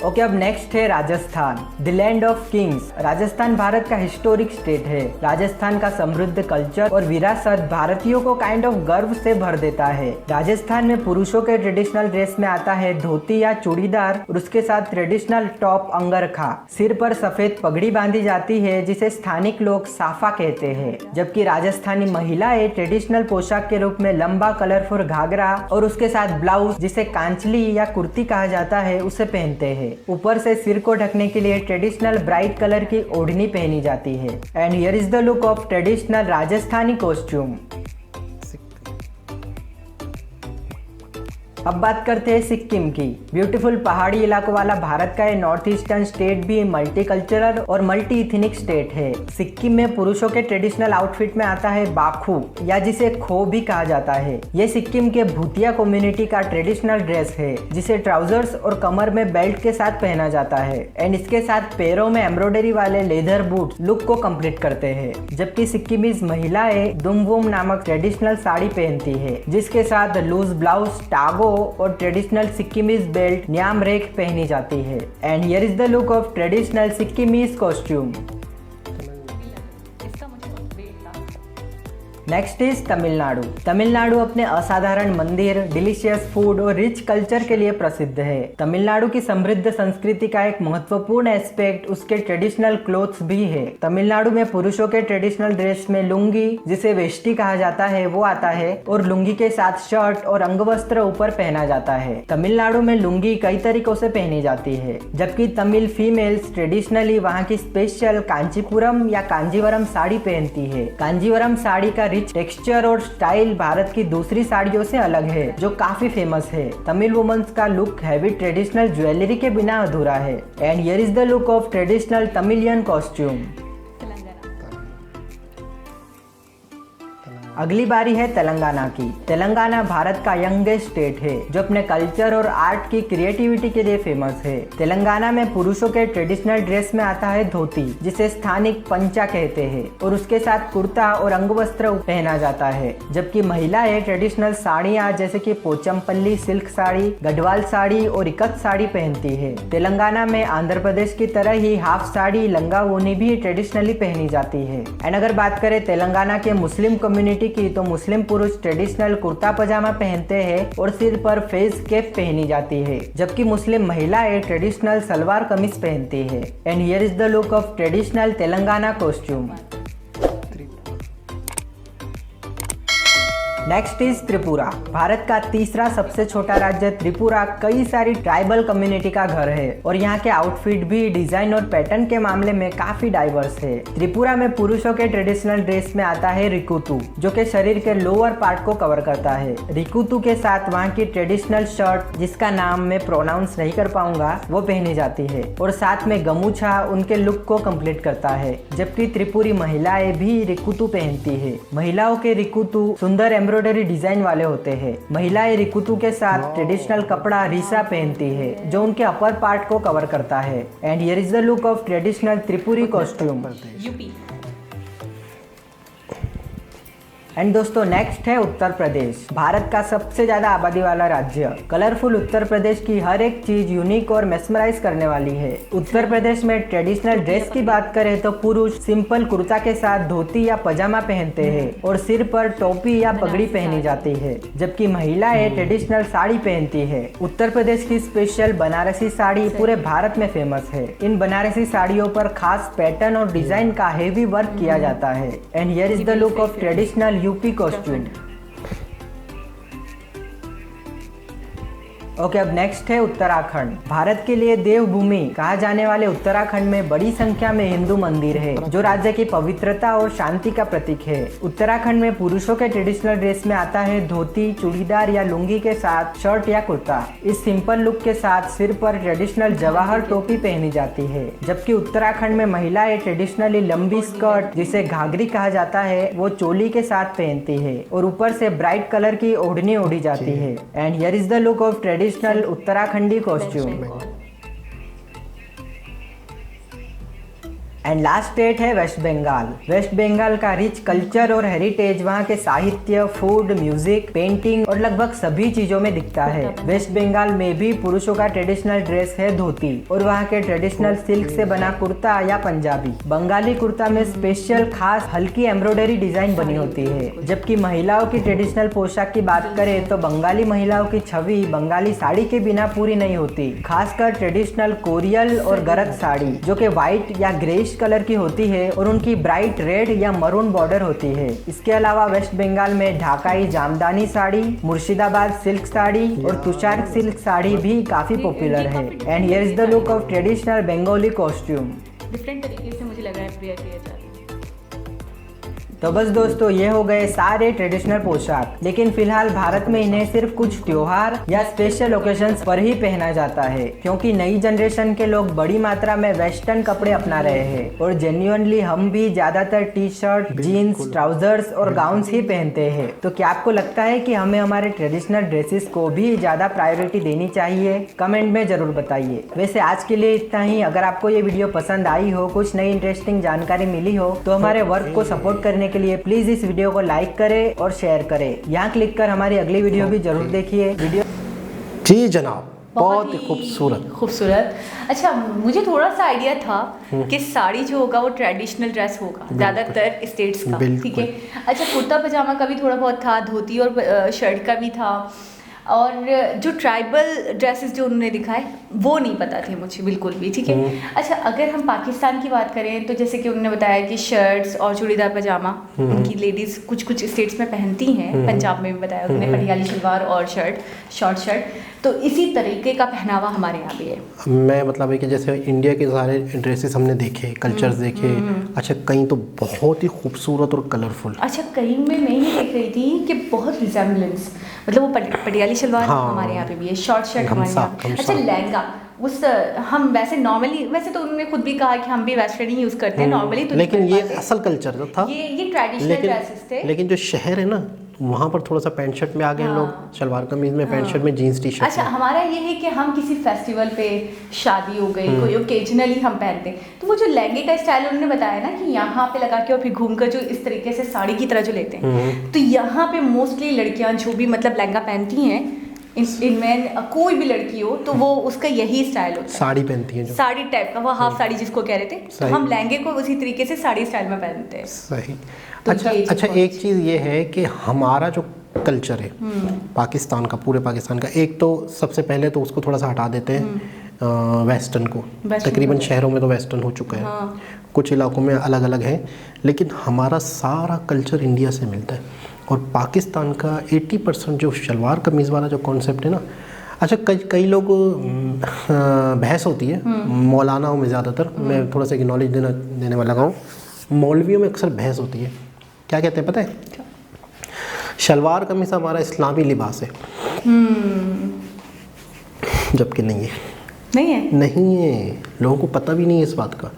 Okay, अब नेक्स्ट है Rajasthan, the land of Kings. Rajasthan Bharat का हिस्टोरिक स्टेट है। राजस्थान का समृद्ध कल्चर और विरासत भारतीयों को काइंड ऑफ गर्व से भर देता है। राजस्थान में पुरुषों के ट्रेडिशनल ड्रेस में आता है धोती या चूड़ीदार और उसके साथ ट्रेडिशनल टॉप अंगरखा। सिर पर सफेद पगड़ी बांधी जाती है जिसे स्थानिक लोग साफा कहते हैं। जबकि राजस्थानी महिलाएं ट्रेडिशनल पोशाक के रूप में लंबा कलरफुल घाघरा और उसके साथ ब्लाउज जिसे कांचली या कुर्ती कहा जाता है उसे पहनते हैं। ऊपर से सिर को ढकने के लिए ट्रेडिशनल ब्राइट कलर की ओढ़नी पहनी जाती है। And here is the look of traditional Rajasthani costume. अब बात करते हैं सिक्किम की। ब्यूटीफुल पहाड़ी इलाकों वाला भारत का ये नॉर्थ ईस्टर्न स्टेट भी मल्टी कल्चरल और मल्टी इथनिक स्टेट है। सिक्किम में पुरुषों के ट्रेडिशनल आउटफिट में आता है बाखू या जिसे खो भी कहा जाता है। ये सिक्किम के भूतिया कम्युनिटी का ट्रेडिशनल ड्रेस है जिसे ट्राउजर्स और कमर में बेल्ट के साथ पहना जाता है एंड इसके साथ पैरों में एम्ब्रॉयडरी वाले लेदर बूट लुक को कंप्लीट करते हैं। जबकि सिक्किमीज महिलाएं दुमवुम नामक ट्रेडिशनल साड़ी पहनती है जिसके साथ लूज ब्लाउज, टागो और ट्रेडिशनल सिक्किमीज बेल्ट न्याम रेख पहनी जाती है। And here is the look of traditional Sikkimese costume. Next is Tamil Nadu. Tamil Nadu अपने असाधारण मंदिर, डिलीशियस फूड और रिच कल्चर के लिए प्रसिद्ध है। तमिलनाडु की समृद्ध संस्कृति का एक महत्वपूर्ण एस्पेक्ट उसके ट्रेडिशनल क्लोथ्स भी है। तमिलनाडु में पुरुषों के ट्रेडिशनल ड्रेस में लुंगी जिसे वेष्टी कहा जाता है वो आता है और लुंगी के साथ शर्ट और अंगवस्त्र ऊपर पहना जाता है। तमिलनाडु में लुंगी कई तरीकों से पहनी जाती है जबकि तमिल फीमेल्स ट्रेडिशनली वहाँ की स्पेशल कांचीपुरम या कांजीवरम साड़ी पहनती है। कांजीवरम साड़ी का टेक्सचर और स्टाइल भारत की दूसरी साड़ियों से अलग है जो काफी फेमस है। तमिल वुमेन्स का लुक हैवी ट्रेडिशनल ज्वेलरी के बिना अधूरा है। And here is the look of traditional Tamilian costume. अगली बारी है तेलंगाना की। तेलंगाना भारत का यंगेस्ट स्टेट है जो अपने कल्चर और आर्ट की क्रिएटिविटी के लिए फेमस है। तेलंगाना में पुरुषों के ट्रेडिशनल ड्रेस में आता है धोती जिसे स्थानिक पंचा कहते हैं और उसके साथ कुर्ता और अंगवस्त्र पहना जाता है। जबकि महिलाएं ट्रेडिशनल साड़ियाँ जैसे कि पोचमपल्ली सिल्क साड़ी, गढ़वाल साड़ी और इकत साड़ी पहनती है। तेलंगाना में आंध्र प्रदेश की तरह ही हाफ साड़ी, लंगा वोनी भी ट्रेडिशनली पहनी जाती है। एंड अगर बात करें तेलंगाना के मुस्लिम कम्युनिटी की तो मुस्लिम पुरुष ट्रेडिशनल कुर्ता पजामा पहनते हैं और सिर पर फेस कैप पहनी जाती है। जबकि मुस्लिम महिलाएं ट्रेडिशनल सलवार कमीज पहनती है। And here is the look of traditional Telangana costume. Next is Tripura. Bharat का तीसरा सबसे छोटा राज्य त्रिपुरा कई सारी ट्राइबल कम्युनिटी का घर है और यहाँ के आउटफिट भी डिजाइन और पैटर्न के मामले में काफी डाइवर्स है। त्रिपुरा में पुरुषों के ट्रेडिशनल ड्रेस में आता है रिकुतु, जो कि शरीर के लोअर पार्ट को कवर करता है। रिकुतु के साथ वहाँ की ट्रेडिशनल शर्ट, जिसका नाम मैं प्रोनाउंस नहीं कर पाऊंगा, वो पहनी जाती है और साथ में गमूछा उनके लुक को कंप्लीट करता है। जबकि त्रिपुरी महिलाएं भी रिकुतु पहनती है। महिलाओं के रिकुतु सुंदर एम्ब्रॉयडरी डिजाइन वाले होते हैं। महिलाएं रिकुतु के साथ ट्रेडिशनल कपड़ा रिसा पहनती है, जो उनके अपर पार्ट को कवर करता है। And here is the look of traditional Tripuri costume. UP. And दोस्तों नेक्स्ट है उत्तर प्रदेश, भारत का सबसे ज्यादा आबादी वाला राज्य। कलरफुल उत्तर प्रदेश की हर एक चीज यूनिक और मेस्मराइज करने वाली है। उत्तर प्रदेश में ट्रेडिशनल ड्रेस की बात करें तो पुरुष सिंपल कुर्ता के साथ धोती या पजामा पहनते हैं और सिर पर टोपी या पगड़ी पहनी जाती है, जबकि महिलाएं ट्रेडिशनल साड़ी पहनती है। उत्तर प्रदेश की स्पेशल बनारसी साड़ी पूरे भारत में फेमस है। इन बनारसी साड़ियों पर खास पैटर्न और डिजाइन का हेवी वर्क किया जाता है। And here is the look of traditional UP costume. Okay, अब नेक्स्ट है उत्तराखंड। भारत के लिए देवभूमि कहा जाने वाले उत्तराखंड में बड़ी संख्या में हिंदू मंदिर है, जो राज्य की पवित्रता और शांति का प्रतीक है। उत्तराखंड में पुरुषों के ट्रेडिशनल ड्रेस में आता है धोती, चूड़ीदार या लुंगी के साथ शर्ट या कुर्ता। इस सिंपल लुक के साथ सिर पर ट्रेडिशनल जवाहर टोपी पहनी जाती है। जबकि उत्तराखंड में महिलाएं ट्रेडिशनली लंबी स्कर्ट, जिसे घाघरी कहा जाता है, वो चोली के साथ पहनती है और ऊपर से ब्राइट कलर की ओढ़नी ओढ़ी जाती है। And here is the look of traditional Uttarakhandi costume. And last state है वेस्ट बंगाल। वेस्ट बंगाल का रिच कल्चर और हेरिटेज वहाँ के साहित्य, फूड, म्यूजिक, पेंटिंग और लगभग सभी चीजों में दिखता है। वेस्ट बंगाल में भी पुरुषों का ट्रेडिशनल ड्रेस है धोती और वहाँ के ट्रेडिशनल सिल्क से बना कुर्ता या पंजाबी। बंगाली कुर्ता में स्पेशल खास हल्की एम्ब्रॉयडरी डिजाइन बनी होती है। जबकि महिलाओं की ट्रेडिशनल पोशाक की बात करें तो बंगाली महिलाओं की छवि बंगाली साड़ी के बिना पूरी नहीं होती। खासकर ट्रेडिशनल कोरियल और गरज साड़ी, जो कि व्हाइट या ग्रेइश कलर की होती है और उनकी ब्राइट रेड या मरून बॉर्डर होती है। इसके अलावा वेस्ट बंगाल में ढाकाई जामदानी साड़ी, मुर्शिदाबाद सिल्क साड़ी और तुषार सिल्क साड़ी भी काफी पॉपुलर है। And here is the look of traditional Bengali costume. Different तरीके से मुझे लग रहा है वेयर किया जा रहा है। तो बस दोस्तों, ये हो गए सारे ट्रेडिशनल पोशाक। लेकिन फिलहाल भारत में इन्हें सिर्फ कुछ त्योहार या स्पेशल ओकेजन्स पर ही पहना जाता है, क्योंकि नई जनरेशन के लोग बड़ी मात्रा में वेस्टर्न कपड़े अपना रहे हैं और जेन्युइनली हम भी ज्यादातर टी शर्ट, जीन्स, ट्राउजर्स और गाउन्स ही पहनते हैं। तो क्या आपको लगता है कि हमें हमारे ट्रेडिशनल ड्रेसेस को भी ज्यादा प्रायोरिटी देनी चाहिए? कमेंट में जरूर बताइए। वैसे आज के लिए इतना ही। अगर आपको ये वीडियो पसंद आई हो, कुछ नई इंटरेस्टिंग जानकारी मिली हो, तो हमारे वर्क को सपोर्ट करने के लिए प्लीज इस वीडियो को लाइक करें और शेयर करें। यहाँ क्लिक कर हमारी अगली वीडियो भी जरूर देखिए। वीडियो जी जनाब, बहुत ही खूबसूरत। अच्छा, मुझे थोड़ा सा आइडिया था कि साड़ी जो होगा वो ट्रेडिशनल ड्रेस होगा ज़्यादातर स्टेट्स का, ठीक है। अच्छा, कुर्ता पजामा का भी थोड़ा बहुत था, धोती और शर्ट का भी था, और जो ट्राइबल ड्रेसेस जो उन्होंने दिखाए वो नहीं पता थे मुझे बिल्कुल भी, ठीक है। अच्छा, अगर हम पाकिस्तान की बात करें तो जैसे कि उन्होंने बताया कि शर्ट्स और चूड़ीदार पजामा उनकी लेडीज़ कुछ कुछ स्टेट्स में पहनती हैं। पंजाब में भी बताया उन्होंने पटियाली शलवार और शॉर्ट शर्ट। तो इसी तरीके का पहनावा हमारे यहाँ भी है। मैं मतलब है कि जैसे इंडिया के सारे ड्रेसेस हमने देखे, कल्चर्स देखे। अच्छा, कहीं तो बहुत ही खूबसूरत और कलरफुल। अच्छा, कहीं में मैं ही देख रही थी कि बहुत रिजेम्बलेंस, मतलब वो पटियाली शलवार हमारे यहाँ पे भी है, शॉर्ट शर्ट हमारे यहाँ। अच्छा, लहंगा उस हम वैसे नॉर्मली, वैसे तो उन्होंने खुद भी कहा कि हम भी वेस्टर्न ही यूज़ करते हैं नॉर्मली, तो लेकिन ये असल कल्चर जो था, ये ट्रेडिशनल ड्रेसेस थे। लेकिन जो शहर है ना, वहाँ पर थोड़ा सा पैंट शर्ट में आ गए लोग, शलवार कमीज में, पैंट शर्ट में, जीन्स टी शर्ट। अच्छा, हमारा ये है कि हम किसी फेस्टिवल पे, शादी हो गई, कोई ओकेजनली हम पहनते हैं, तो वो जो लहंगे का स्टाइल उन्होंने बताया ना कि यहाँ पे लगा के और फिर घूम कर जो इस तरीके से साड़ी की तरह जो लेते हैं, तो यहाँ पे मोस्टली लड़कियाँ जो भी मतलब लहंगा पहनती हैं, इनमें कोई भी लड़की हो तो वो उसका यही स्टाइल होता है, साड़ी पहनती है, जो साड़ी टाइप का, वो हाफ साड़ी जिसको कह रहे थे, तो हम लहंगे को उसी तरीके से साड़ी स्टाइल में पहनते हैं। सही। तो अच्छा, एक चीज़ ये है कि हमारा जो कल्चर है पाकिस्तान का, पूरे पाकिस्तान का, एक तो सबसे पहले तो उसको थोड़ा सा हटा देते हैं वेस्टर्न को। तकरीबन शहरों में तो वेस्टर्न हो चुका है, कुछ इलाकों में अलग अलग है, लेकिन हमारा सारा कल्चर इंडिया से मिलता है। और पाकिस्तान का 80% जो शलवार कमीज़ वाला जो कॉन्सेप्ट है ना, अच्छा कई लोग बहस होती है मौलानाओं में ज़्यादातर, मैं थोड़ा सा नॉलेज देने वाला हूँ। मौलवियों में अक्सर बहस होती है, क्या कहते हैं पता है? शलवार कमीज़ हमारा इस्लामी लिबास है, जबकि नहीं है, लोगों को पता भी नहीं है इस बात का।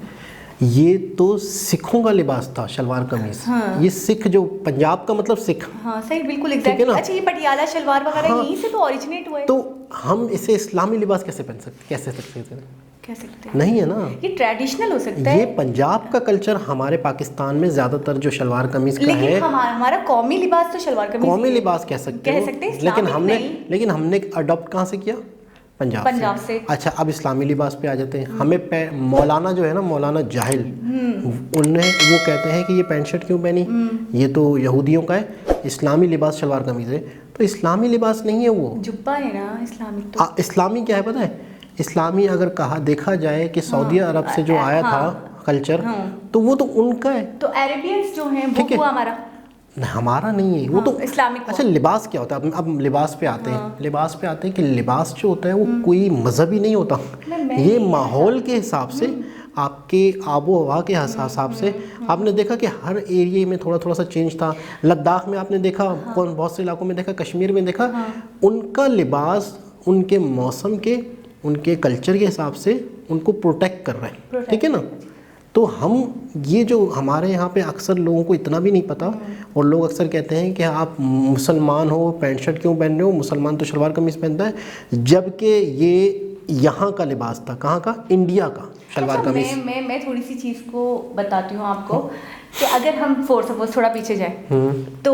ये तो सिखों का लिबास था शलवार कमीज। हाँ। ये सिख जो पंजाब का मतलब सिख। हाँ सही, बिल्कुल एग्जैक्टली। अच्छा ये पटियाला शलवार वगैरह यहीं से तो ओरिजिनेट हुआ है। तो हम इसे इस्लामी लिबास कैसे पहन सकते, कह सकते हैं? नहीं है ना, ये ट्रेडिशनल हो सकता है। ये पंजाब का कल्चर हमारे पाकिस्तान में ज्यादातर जो शलवार कमीज का है, हमारा कौमी लिबास तो शलवार कमीज, कौमी लिबास कह सकते हैं, लेकिन हमने अडॉप्ट कहाँ से किया? पंजाब से। अच्छा अब इस्लामी लिबास पे आ जाते हैं। हमें मौलाना जो है ना, मौलाना जाहिल, उन्हें वो कहते हैं कि ये पैंट शर्ट क्यों पहनी, ये तो यहूदियों का है, इस्लामी लिबास शलवार कमीज है। तो इस्लामी लिबास नहीं है, वो जुब्बा है ना इस्लामी। तो इस्लामी क्या है पता है? इस्लामी अगर देखा जाए कि सऊदी अरब से जो आया था कल्चर, तो वो तो उनका है। तो अरेबियंस जो हैं वो हमारा नहीं है, वो तो इस्लामिक। अच्छा लिबास क्या होता है? अब लिबास पे आते हैं। लिबास पे आते हैं कि लिबास जो होता है वो कोई मजहबी नहीं होता, ये माहौल के हिसाब से, आपके आबो हवा के हिसाब से। आपने देखा कि हर एरिया में थोड़ा थोड़ा सा चेंज था। लद्दाख में आपने देखा, बहुत से इलाकों में देखा, कश्मीर में देखा, उनका लिबास उनके मौसम के, उनके कल्चर के हिसाब से उनको प्रोटेक्ट कर रहे हैं, ठीक है ना। तो हम ये जो हमारे यहाँ पे अक्सर लोगों को इतना भी नहीं पता, और लोग अक्सर कहते हैं कि आप मुसलमान हो, पैंट शर्ट क्यों पहन रहे हो, मुसलमान तो शलवार कमीज़ पहनता है, जबकि ये यहाँ का लिबास था। कहाँ का? इंडिया का शलवार कमीज़। मैं थोड़ी सी चीज़ को बताती हूँ आपको कि अगर हम फॉर सपोज थोड़ा पीछे जाएं तो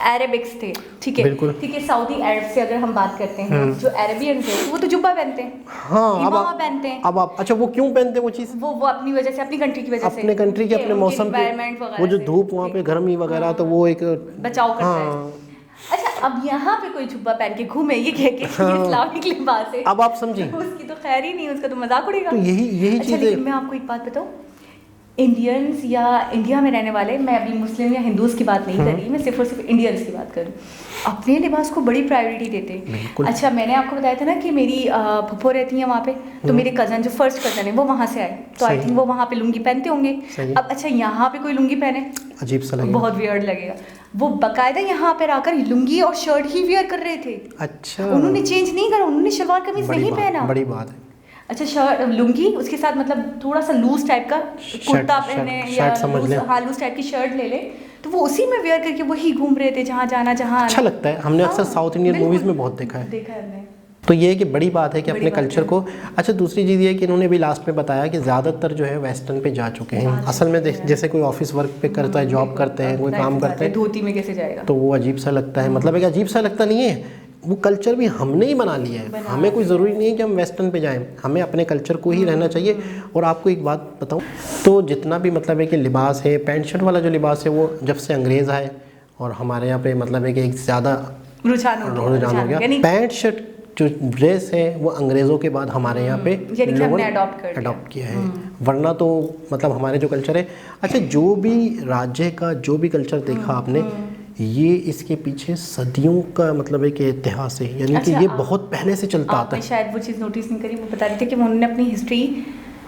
अरेबिक्स थे, ठीक है, सऊदी अरब से अगर हम बात करते हैं, जो अरेबियंस है वो तो जुब्बा पहनते हैं। हाँ, पहनते हैं। अब आप अच्छा वो क्यों पहनते हैं वो चीज़? वो अपनी वजह से, अपनी कंट्री की वजह से, अपने कंट्री के, अपने मौसम के, वो जो धूप वहाँ पे गर्मी वगैरह, तो वो एक बचाव करता है। अच्छा अब यहाँ पे कोई जुब्बा पहन के घूमे ये कह के इस्लामिक लिबास है, अब आप समझिए, उसकी तो खैर ही नहीं, उसका तो मजाक उड़ेगा। तो यही चीज़ है। मैं आपको एक बात बताऊँ, इंडियंस या इंडिया में रहने वाले, मैं अभी मुस्लिम या हिंदूज की बात नहीं कर रही, मैं सिर्फ और सिर्फ इंडियंस की बात करूँ, अपने लिबास को बड़ी प्रायोरिटी देते हैं। अच्छा मैंने आपको बताया था ना कि मेरी फुफ्फो रहती हैं वहाँ पे, तो मेरे कज़न जो फर्स्ट कज़न है वो वहाँ से आए, तो आई थिंक वो वहाँ पे लुंगी पहनते होंगे। अब अच्छा यहाँ पे कोई लुंगी पहने, अजीब सा लगेगा, बहुत वियर्ड लगेगा। वो बकायदा यहाँ पर आकर लुंगी और शर्ट ही वियर कर रहे थे। अच्छा, उन्होंने चेंज नहीं करा, उन्होंने शलवार कमीज नहीं पहना। बड़ी बात है। अच्छा शर्ट लुंगी, उसके साथ मतलब थोड़ा सा लूज टाइप का कुर्ता पहने या लूज टाइप की शर्ट ले ले, तो वो उसी में वेयर करके वही घूम रहे थे जहाँ जाना, जहाँ अच्छा लगता है। हमने अक्सर साउथ इंडियन मूवीज में बहुत देखा है हमने। तो ये है कि बड़ी बात है कि अपने कल्चर को। अच्छा दूसरी चीज़ ये है कि इन्होंने भी लास्ट में बताया कि ज़्यादातर जो है वेस्टर्न पे जा चुके हैं। असल में जैसे कोई ऑफिस वर्क पे करता है, जॉब करते हैं, कोई काम करते हैं, धोती में कैसे जाएगा, तो वो अजीब सा लगता है। मतलब एक अजीब सा लगता नहीं है, वो कल्चर भी हमने ही बना लिया है। हमें कोई ज़रूरी नहीं है कि हम वेस्टर्न पे जाएं, हमें अपने कल्चर को ही रहना चाहिए। और आपको एक बात बताऊं, तो जितना भी मतलब है कि लिबास है, पैंट शर्ट वाला जो लिबास है, वो जब से अंग्रेज़ आए और हमारे यहाँ पे मतलब है कि एक ज़्यादा रुझान हो गया। पैंट शर्ट जो ड्रेस है वो अंग्रेज़ों के बाद हमारे यहाँ पे लोगों ने अडॉप्ट किया है, वरना तो मतलब हमारे जो कल्चर है। अच्छा जो भी राज्य का जो भी कल्चर देखा आपने, ये इसके पीछे सदियों का मतलब एक इतिहास है, यानी कि ये बहुत पहले से चलता आता है। शायद वो चीज़ नोटिस नहीं करी, वो बता रही थी कि उन्होंने अपनी हिस्ट्री,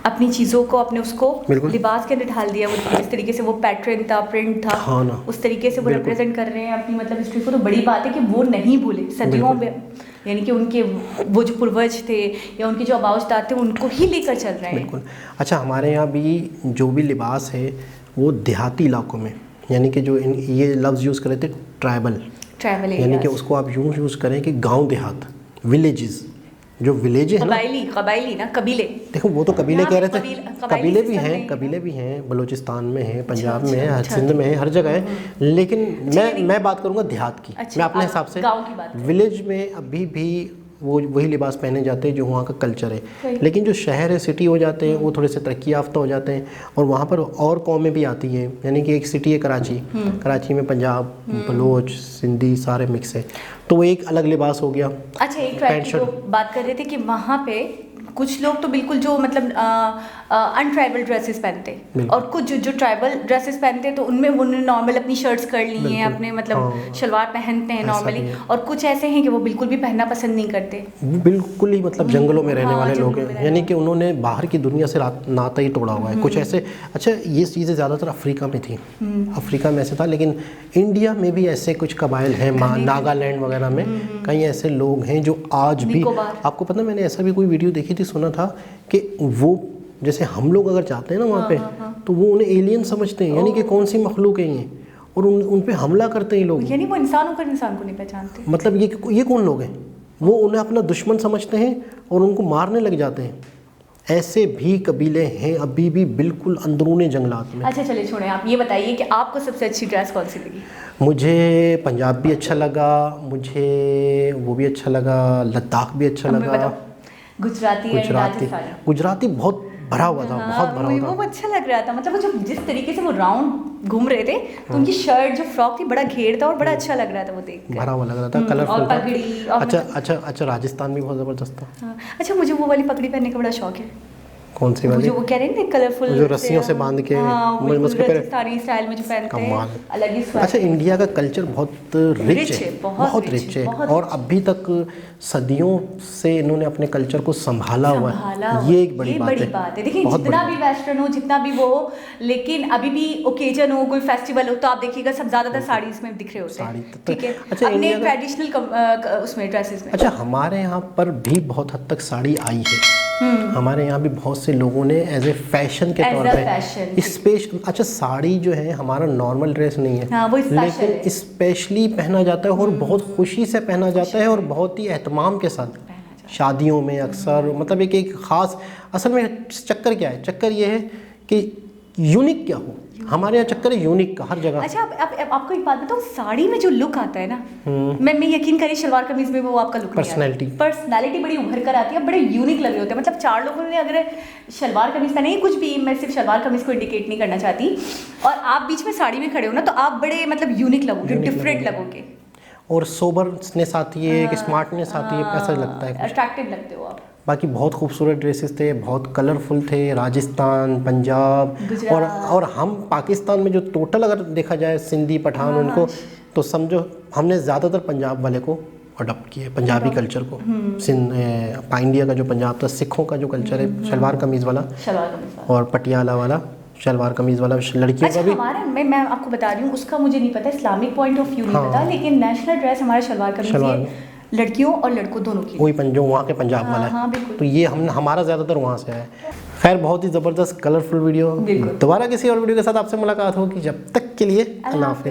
अपनी चीज़ों को, अपने उसको लिबास के अंदर ढाल दिया। वो जिस तरीके से वो पैटर्न था, प्रिंट था, हाँ ना, उस तरीके से वो रिप्रेजेंट कर रहे हैं अपनी मतलब हिस्ट्री को। तो बड़ी बात है कि वो नहीं भूले सदियों में, यानी कि उनके वो जो पूर्वज थे या उनके जो आबाउजदाद थे उनको ही लेकर चल रहे हैं। बिल्कुल। अच्छा हमारे यहाँ भी जो भी लिबास है वो देहाती इलाकों में, यानी कि जो ये लफ्ज़ यूज़ करे थे ट्राइबल, यानी कि उसको आप यूँ यूज़ करें कि गांव देहात, विलेजेस, जो विलेज है ना, कबाइली ना, कबीले। देखो वो तो कबीले कह रहे थे, कबीले भी हैं, बलूचिस्तान में है, पंजाब में है, सिंध में है, हर जगह है। लेकिन मैं बात करूँगा देहात की। मैं अपने हिसाब से विलेज में अभी भी वो वही लिबास पहने जाते हैं जो वहाँ का कल्चर है। लेकिन जो शहर है, सिटी हो जाते हैं, वो थोड़े से तरक्की याफ्ता हो जाते हैं, और वहाँ पर और कौमें भी आती हैं। यानी कि एक सिटी है कराची, कराची में पंजाब, बलोच, सिंधी सारे मिक्स है, तो वो एक अलग लिबास हो गया। अच्छा एक ट्राइब की बात कर रहे थे कि वहाँ पे कुछ लोग तो बिल्कुल जो मतलब अनट्राइबल ड्रेसेस पहनते हैं, और कुछ जो ट्राइबल ड्रेसेस पहनते हैं तो उनमें उन्होंने नॉर्मल अपनी शर्ट्स कर ली हैं, बिल्कुल, अपने मतलब हाँ। शलवार पहनते हैं ऐसा नॉर्मली, भी है। और कुछ ऐसे हैं कि वो बिल्कुल भी पहनना पसंद नहीं करते। बिल्कुल ही मतलब जंगलों में रहने हाँ, वाले लोग जंगलों में हैं, रहने यानी कि उन्होंने बाहर की दुनिया से नाता ही तोड़ा हुआ है। कुछ ऐसे, अच्छा ये चीज़ें ज़्यादातर अफ्रीका में थी, अफ्रीका में ऐसे था, लेकिन इंडिया में भी ऐसे कुछ कबाइल हैं, नागालैंड वगैरह में कई ऐसे लोग हैं जो आज भी, निकोबार। आपको पता है मैंने ऐसा भी कोई वीडियो देखी थी, सुना था कि वो जैसे हम लोग अगर जाते हैं ना वहाँ पे, तो वो उन्हें एलियन समझते हैं, यानी कि कौन सी मखलूक है ये, और उन पे हमला करते हैं लोग। यानी वो इंसान होकर इंसान को नहीं पहचानते। मतलब ये कौन लोग हैं, वो उन्हें अपना दुश्मन समझते हैं और उनको मारने लग जाते हैं। ऐसे भी कबीले हैं अभी भी बिल्कुल अंदरूनी जंगलात में। अच्छा चलिए छोड़ें, आप ये बताइए कि आपको सबसे अच्छी ड्रेस कौन सी लगी? मुझे पंजाब भी अच्छा लगा, मुझे वो भी अच्छा लगा, लद्दाख भी अच्छा हमें लगा, बताओ, गुजराती या राजस्थानी? गुजराती बहुत भरा हुआ था, बहुत भरा हुआ वो था। अच्छा लग रहा था, मतलब वो जो जिस तरीके से वो राउंड घूम रहे थे, तो उनकी शर्ट जो फ्रॉक थी बड़ा घेर था और बड़ा अच्छा लग रहा था वो देख कर। भरा हुआ लग रहा था, और कलरफुल था। पगड़ी और अच्छा राजस्थान भी बहुत ज़बरदस्त था। हाँ, अच्छा मुझे वो वाली पगड़ी पहनने का बड़ा शौक है। कौन सी वाली? जो वो कह रहे हैं कलरफुल, जो रस्सियों से बांध के, बिल्कुल राजस्थानी स्टाइल में जो पहनते हैं, कमाल। अलग ही स्वाद। अच्छा इंडिया का कल्चर बहुत रिच है, बहुत रिच है, और अभी तक सदियों से इन्होंने अपने कल्चर को संभाला हुआ है। ये एक बड़ी बात है। देखिए जितना भी वेस्टर्न हो, जितना भी वो हो, लेकिन अभी भी ओकेजन हो, कोई फेस्टिवल हो, तो आप देखिएगा सब ज्यादातर साड़ीज में दिख रहे होते हैं, ठीक है, अच्छा, अपने ट्रेडिशनल उसमें ड्रेसेस में। अच्छा हमारे यहाँ पर भी बहुत हद तक साड़ी आई है। हमारे यहाँ भी बहुत से लोगों ने एज ए फैशन के तौर पे स्पेशल, अच्छा साड़ी जो है हमारा नॉर्मल ड्रेस नहीं है, हाँ, वो लेकिन स्पेशली पहना जाता है और बहुत खुशी से पहना जाता है और बहुत ही एहतमाम के साथ शादियों में अक्सर, मतलब एक ख़ास, असल में चक्कर क्या है, चक्कर ये है कि यूनिक क्या हो, हमारे यहाँ चक्कर है यूनिक का हर जगह। अच्छा अब आपको एक बात बताऊँ, साड़ी में जो लुक आता है ना, मैं यकीन करिए शलवार कमीज में वो आपका लुक पर्सनैलिटी बड़ी उभर कर आती है, बड़े यूनिक लगे होते हैं। मतलब 4 लोगों ने अगर शलवार कमीज पहने, कुछ भी, मैं सिर्फ शलवार कमीज को इंडिकेट नहीं करना चाहती, और आप बीच में साड़ी में खड़े हो ना, तो आप बड़े मतलब यूनिक लगोगे, डिफरेंट लगोगे, और सोबरनेस आती है, एक स्मार्टनेस आती है, ऐसा लगता है, अट्रैक्टिव लगते हो आप। बाकी बहुत खूबसूरत ड्रेसेस थे, बहुत कलरफुल थे, राजस्थान, पंजाब और हम पाकिस्तान में जो टोटल अगर देखा जाए सिंधी पठान उनको, तो समझो हमने ज़्यादातर पंजाब वाले को अडॉप्ट किया, पंजाबी कल्चर को। इंडिया का जो पंजाब था, सिखों का जो कल्चर है शलवार कमीज़ वाला, और पटियाला वाला शलवार कमीज़ वाला लड़कियों का भी। हमारा मैं आपको बता रही हूँ, उसका मुझे नहीं पता, इस्लामिक पॉइंट ऑफ व्यू नहीं पता, लेकिन नेशनल ड्रेस हमारा शलवार कमीज़ लड़कियों और लड़कों दोनों की, वही जो वहाँ के पंजाब वाला है। हाँ, बिल्कुल। तो ये हमारा ज़्यादातर वहाँ से है। खैर बहुत ही ज़बरदस्त कलरफुल वीडियो, दोबारा किसी और वीडियो के साथ आपसे मुलाकात होगी, जब तक के लिए अल्लाह हाफ़िज़।